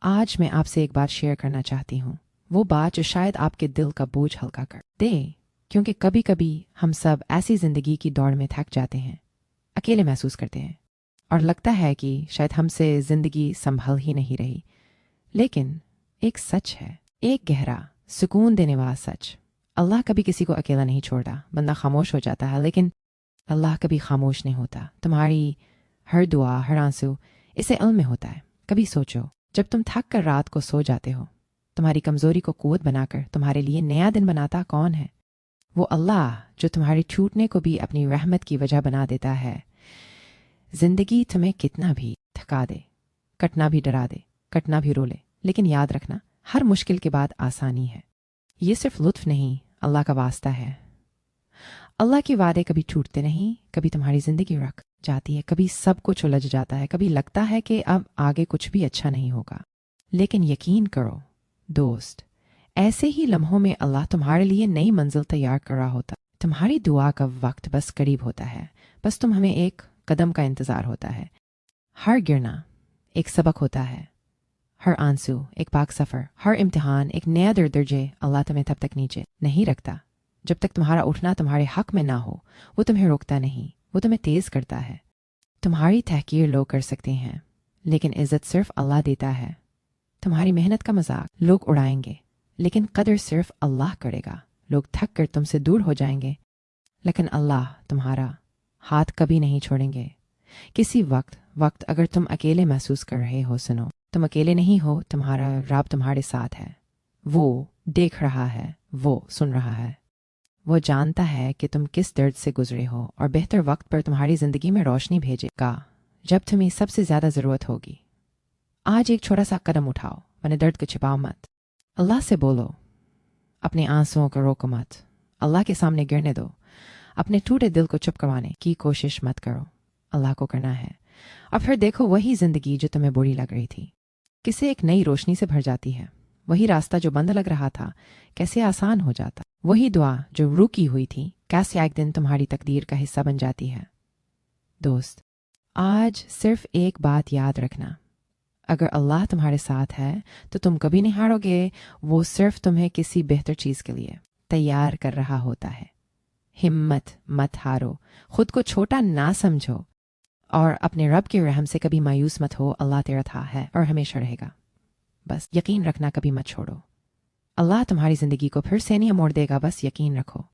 आज मैं आपसे एक बात शेयर करना चाहती हूँ, वो बात जो शायद आपके दिल का बोझ हल्का कर दे, क्योंकि कभी कभी हम सब ऐसी जिंदगी की दौड़ में थक जाते हैं, अकेले महसूस करते हैं और लगता है कि शायद हमसे जिंदगी संभल ही नहीं रही। लेकिन एक सच है, एक गहरा सुकून देने वाला सच, अल्लाह कभी किसी को अकेला नहीं छोड़ता। बंदा खामोश हो जाता है लेकिन अल्लाह कभी खामोश नहीं होता। तुम्हारी हर दुआ, हर आंसू इसे इल्म में होता है। कभी सोचो, जब तुम थक कर रात को सो जाते हो, तुम्हारी कमजोरी को कुव्वत बनाकर तुम्हारे लिए नया दिन बनाता कौन है? वो अल्लाह जो तुम्हारे छूटने को भी अपनी रहमत की वजह बना देता है। जिंदगी तुम्हें कितना भी थका दे, कटना भी डरा दे, कटना भी रोले, लेकिन याद रखना, हर मुश्किल के बाद आसानी है। ये सिर्फ लुत्फ नहीं, अल्लाह का वास्ता है। अल्लाह के वादे कभी टूटते नहीं। कभी तुम्हारी जिंदगी रख जाती है, कभी सब कुछ उलझ जाता है, कभी लगता है कि अब आगे कुछ भी अच्छा नहीं होगा। लेकिन यकीन करो दोस्त, ऐसे ही लम्हों में अल्लाह तुम्हारे लिए नई मंजिल तैयार कर रहा होता। तुम्हारी दुआ का वक्त बस करीब होता है, बस तुम हमें एक कदम का इंतजार होता है। हर गिरना एक सबक होता है, हर आंसू एक पाक सफर, हर इम्तिहान एक नया दर्जे। अल्लाह तुम्हें तब तक नीचे नहीं रखता जब तक तुम्हारा उठना तुम्हारे हक में ना हो। वो तुम्हें रोकता नहीं, वो तुम्हें तेज करता है। तुम्हारी तहकीर लोग कर सकते हैं, लेकिन इज्जत सिर्फ अल्लाह देता है। तुम्हारी मेहनत का मजाक लोग उड़ाएंगे, लेकिन कदर सिर्फ अल्लाह करेगा। लोग थक कर तुमसे दूर हो जाएंगे, लेकिन अल्लाह तुम्हारा हाथ कभी नहीं छोड़ेंगे। किसी वक्त अगर तुम अकेले महसूस कर रहे हो, सुनो, तुम अकेले नहीं हो। तुम्हारा रब तुम्हारे साथ है। वो देख रहा है, वो सुन रहा है, वो जानता है कि तुम किस दर्द से गुजरे हो और बेहतर वक्त पर तुम्हारी जिंदगी में रोशनी भेजेगा जब तुम्हें सबसे ज्यादा जरूरत होगी। आज एक छोटा सा कदम उठाओ, अपने दर्द को छिपाओ मत। अल्लाह से बोलो, अपने आंसुओं को रोको मत, अल्लाह के सामने गिरने दो। अपने टूटे दिल को चुप करवाने की कोशिश मत करो, अल्लाह को करना है। और फिर देखो, वही जिंदगी जो तुम्हें बुरी लग रही थी किसे एक नई रोशनी से भर जाती है। वही रास्ता जो बंद लग रहा था कैसे आसान हो जाता। वही दुआ जो रुकी हुई थी कैसे एक दिन तुम्हारी तकदीर का हिस्सा बन जाती है। दोस्त, आज सिर्फ एक बात याद रखना, अगर अल्लाह तुम्हारे साथ है तो तुम कभी नहीं हारोगे। वो सिर्फ तुम्हें किसी बेहतर चीज के लिए तैयार कर रहा होता है। हिम्मत मत हारो, खुद को छोटा ना समझो और अपने रब के रहम से कभी मायूस मत हो। अल्लाह तेरा था, है और हमेशा रहेगा। बस यकीन रखना, कभी मत छोड़ो। अल्लाह तुम्हारी जिंदगी को फिर से नहीं मोड़ देगा, बस यकीन रखो।